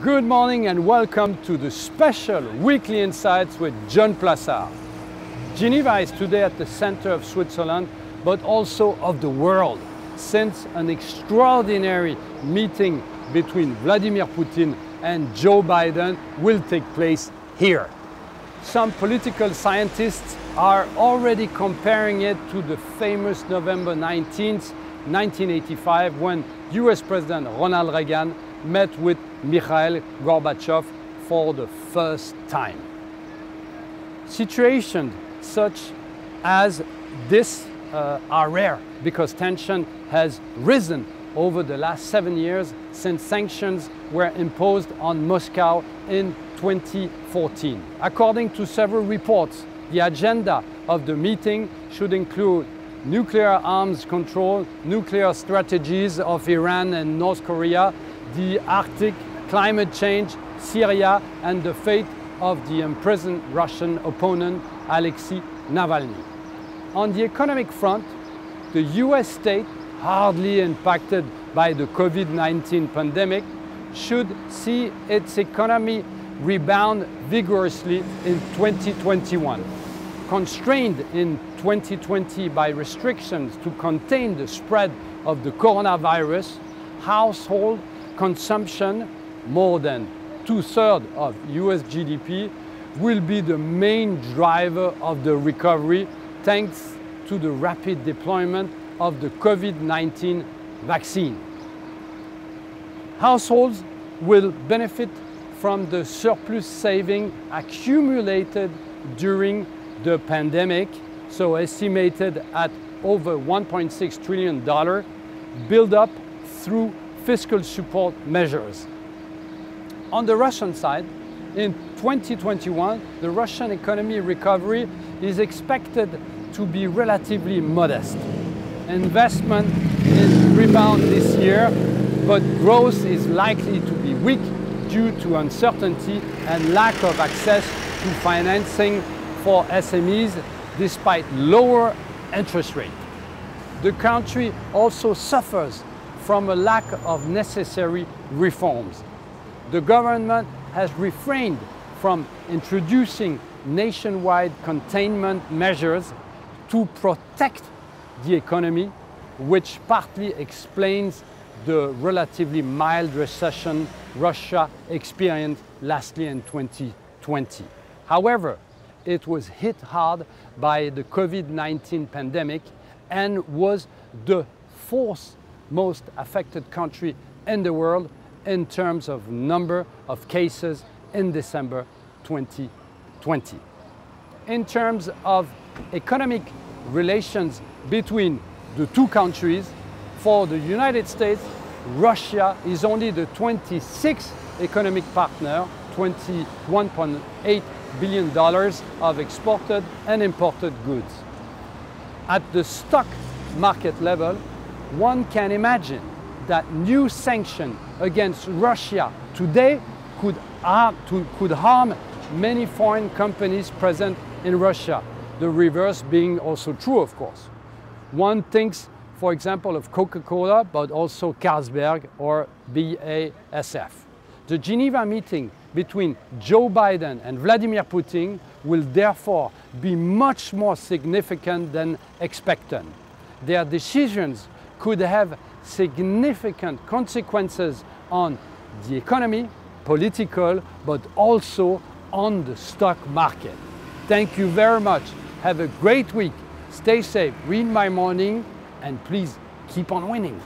Good morning and welcome to the special weekly insights with John Plassard. Geneva is today at the center of Switzerland, but also of the world, since an extraordinary meeting between Vladimir Putin and Joe Biden will take place here. Some political scientists are already comparing it to the famous November 19th, 1985, when US President Ronald Reagan met with Mikhail Gorbachev for the first time. Situations such as this are rare because tension has risen over the last 7 years since sanctions were imposed on Moscow in 2014. According to several reports, the agenda of the meeting should include nuclear arms control, nuclear strategies of Iran and North Korea, the Arctic, climate change, Syria, and the fate of the imprisoned Russian opponent Alexei Navalny. On the economic front, the US state, hardly impacted by the COVID-19 pandemic, should see its economy rebound vigorously in 2021. Constrained in 2020 by restrictions to contain the spread of the coronavirus, household consumption, more than 2/3 of US GDP, will be the main driver of the recovery thanks to the rapid deployment of the COVID-19 vaccine. Households will benefit from the surplus saving accumulated during the pandemic, so estimated at over $1.6 trillion, built up through fiscal support measures. On the Russian side, in 2021, the Russian economy recovery is expected to be relatively modest. Investment is rebound this year, but growth is likely to be weak due to uncertainty and lack of access to financing for SMEs despite lower interest rates. The country also suffers from a lack of necessary reforms. The government has refrained from introducing nationwide containment measures to protect the economy, which partly explains the relatively mild recession Russia experienced lastly in 2020. However, it was hit hard by the COVID-19 pandemic and was the fourth most affected country in the world in terms of number of cases in December 2020. In terms of economic relations between the two countries, for the United States, Russia is only the 26th economic partner, $21.8 billion of exported and imported goods. At the stock market level, one can imagine that new sanctions against Russia today could harm many foreign companies present in Russia, the reverse being also true, of course. One thinks, for example, of Coca-Cola, but also Carlsberg or BASF. The Geneva meeting between Joe Biden and Vladimir Putin will therefore be much more significant than expected. Their decisions could have significant consequences on the economy, political, but also on the stock market. Thank you very much. Have a great week. Stay safe, read my morning, and please keep on winning.